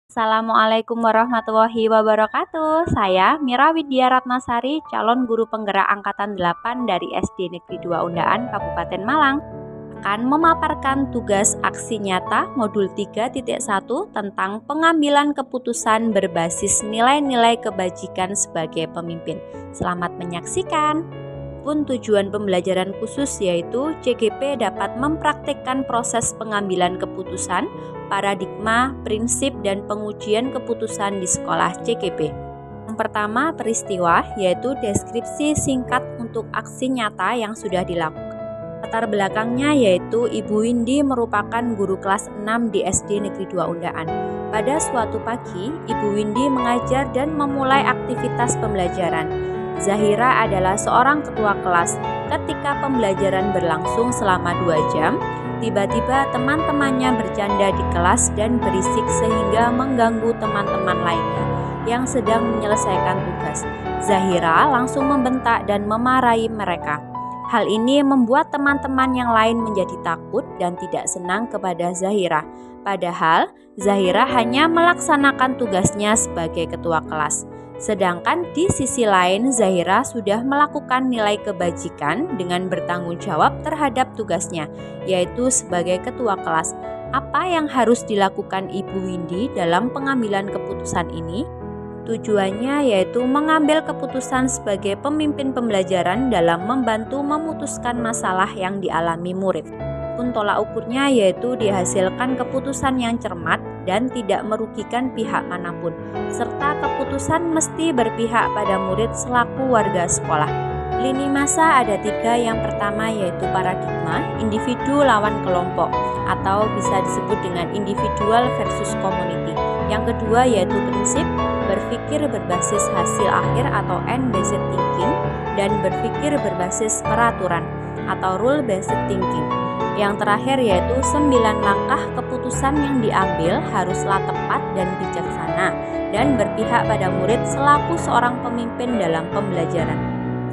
Assalamualaikum warahmatullahi wabarakatuh. Saya Mira Widya Ratnasari, calon guru penggerak angkatan 8 dari SD Negeri 2 Undaan, Kabupaten Malang, akan memaparkan tugas aksi nyata modul 3.1 tentang pengambilan keputusan berbasis nilai-nilai kebajikan sebagai pemimpin. Selamat menyaksikan. Tujuan pembelajaran khusus yaitu CGP dapat mempraktikkan proses pengambilan keputusan, paradigma, prinsip, dan pengujian keputusan di sekolah CGP. Yang pertama, peristiwa yaitu deskripsi singkat untuk aksi nyata yang sudah dilakukan. Latar belakangnya yaitu Ibu Windy merupakan guru kelas 6 di SD Negeri 2 Undaan. Pada suatu pagi, Ibu Windy mengajar dan memulai aktivitas pembelajaran. Zahira adalah seorang ketua kelas. Ketika pembelajaran berlangsung selama 2 jam, tiba-tiba teman-temannya bercanda di kelas dan berisik sehingga mengganggu teman-teman lainnya yang sedang menyelesaikan tugas. Zahira langsung membentak dan memarahi mereka. Hal ini membuat teman-teman yang lain menjadi takut dan tidak senang kepada Zahira. Padahal Zahira hanya melaksanakan tugasnya sebagai ketua kelas. Sedangkan di sisi lain Zahira sudah melakukan nilai kebajikan dengan bertanggung jawab terhadap tugasnya, yaitu sebagai ketua kelas. Apa yang harus dilakukan Ibu Windy dalam pengambilan keputusan ini? Tujuannya yaitu mengambil keputusan sebagai pemimpin pembelajaran dalam membantu memutuskan masalah yang dialami murid. Tolak ukurnya yaitu dihasilkan keputusan yang cermat dan tidak merugikan pihak manapun, serta keputusan mesti berpihak pada murid selaku warga sekolah. Lini masa ada 3, yang pertama yaitu paradigma, individu lawan kelompok, atau bisa disebut dengan individual versus community. Yang kedua yaitu prinsip, berpikir berbasis hasil akhir atau end-based thinking, dan berpikir berbasis peraturan atau rule-based thinking. Yang terakhir yaitu 9 langkah keputusan yang diambil haruslah tepat dan bijaksana dan berpihak pada murid selaku seorang pemimpin dalam pembelajaran.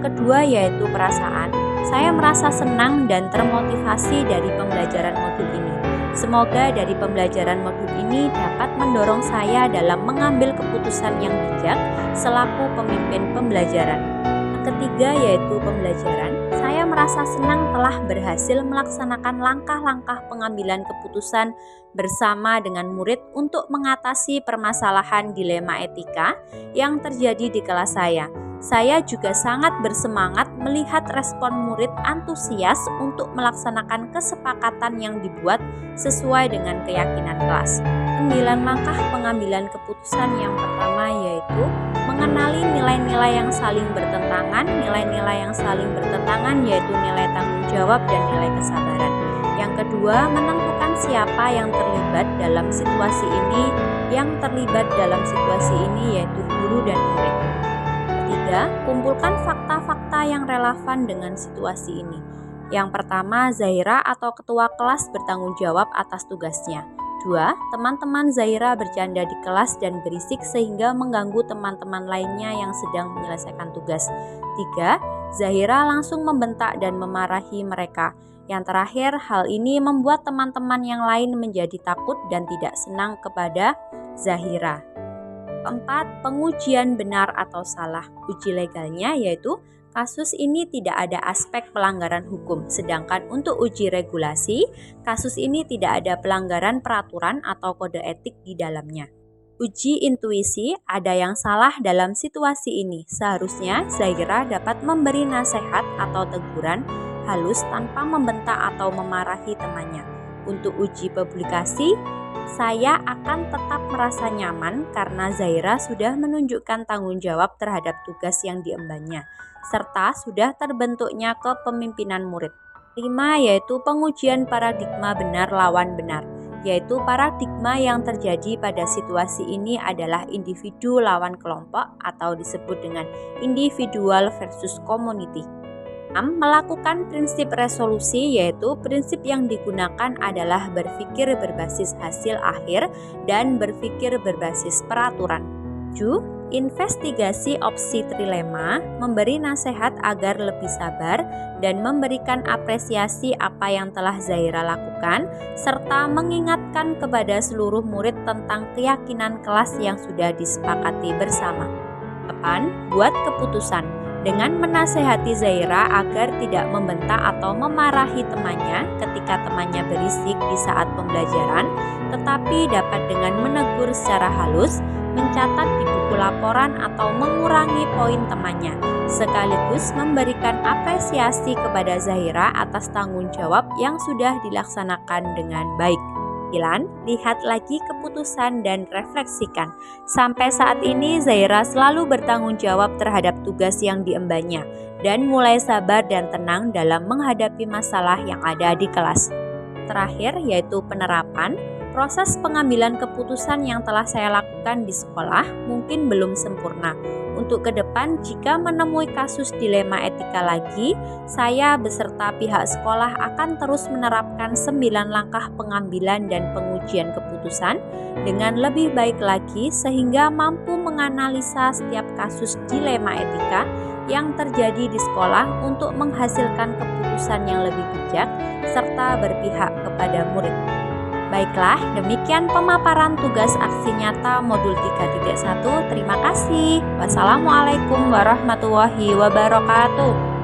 Kedua yaitu perasaan. Saya merasa senang dan termotivasi dari pembelajaran modul ini. Semoga dari pembelajaran modul ini dapat mendorong saya dalam mengambil keputusan yang bijak selaku pemimpin pembelajaran. Ketiga yaitu pembelajaran. Saya merasa senang telah berhasil melaksanakan langkah-langkah pengambilan keputusan bersama dengan murid untuk mengatasi permasalahan dilema etika yang terjadi di kelas saya. Saya juga sangat bersemangat melihat respon murid antusias untuk melaksanakan kesepakatan yang dibuat sesuai dengan keyakinan kelas. 9 langkah pengambilan keputusan yang pertama yaitu mengenali nilai-nilai yang saling bertentangan. Nilai-nilai yang saling bertentangan yaitu nilai tanggung jawab dan nilai kesabaran. Yang kedua, menentukan siapa yang terlibat dalam situasi ini. Yang terlibat dalam situasi ini yaitu guru dan murid. Ketiga, kumpulkan fakta-fakta yang relevan dengan situasi ini. Yang pertama, Zahira atau ketua kelas bertanggung jawab atas tugasnya. 2. Teman-teman Zahira bercanda di kelas dan berisik sehingga mengganggu teman-teman lainnya yang sedang menyelesaikan tugas. 3. Zahira langsung membentak dan memarahi mereka. Yang terakhir, hal ini membuat teman-teman yang lain menjadi takut dan tidak senang kepada Zahira. 4. Pengujian benar atau salah. Uji legalnya yaitu kasus ini tidak ada aspek pelanggaran hukum, sedangkan untuk uji regulasi, kasus ini tidak ada pelanggaran peraturan atau kode etik di dalamnya. Uji intuisi, ada yang salah dalam situasi ini. Seharusnya Zahira dapat memberi nasihat atau teguran halus tanpa membentak atau memarahi temannya. Untuk uji publikasi, saya akan tetap merasa nyaman karena Zahira sudah menunjukkan tanggung jawab terhadap tugas yang diembannya, serta sudah terbentuknya kepemimpinan murid. 5 yaitu pengujian paradigma benar lawan benar, yaitu paradigma yang terjadi pada situasi ini adalah individu lawan kelompok atau disebut dengan individual versus community. 6. Melakukan prinsip resolusi, yaitu prinsip yang digunakan adalah berpikir berbasis hasil akhir dan berpikir berbasis peraturan. 7. Investigasi opsi trilema, memberi nasihat agar lebih sabar dan memberikan apresiasi apa yang telah Zahira lakukan, serta mengingatkan mengingatkan kepada seluruh murid tentang keyakinan kelas yang sudah disepakati bersama. 8. Buat keputusan dengan menasehati Zaira agar tidak membentak atau memarahi temannya ketika temannya berisik di saat pembelajaran, tetapi dapat dengan menegur secara halus, mencatat di buku laporan atau mengurangi poin temannya, sekaligus memberikan apresiasi kepada Zaira atas tanggung jawab yang sudah dilaksanakan dengan baik. 9. Lihat lagi keputusan dan refleksikan. Sampai saat ini Zaira selalu bertanggung jawab terhadap tugas yang diembannya dan mulai sabar dan tenang dalam menghadapi masalah yang ada di kelas. Terakhir yaitu penerapan. Proses pengambilan keputusan yang telah saya lakukan di sekolah mungkin belum sempurna. Untuk ke depan, jika menemui kasus dilema etika lagi, saya beserta pihak sekolah akan terus menerapkan 9 langkah pengambilan dan pengujian keputusan dengan lebih baik lagi sehingga mampu menganalisa setiap kasus dilema etika yang terjadi di sekolah untuk menghasilkan keputusan yang lebih bijak serta berpihak kepada murid. Baiklah, demikian pemaparan tugas aksi nyata modul 3.1. Terima kasih. Wassalamualaikum warahmatullahi wabarakatuh.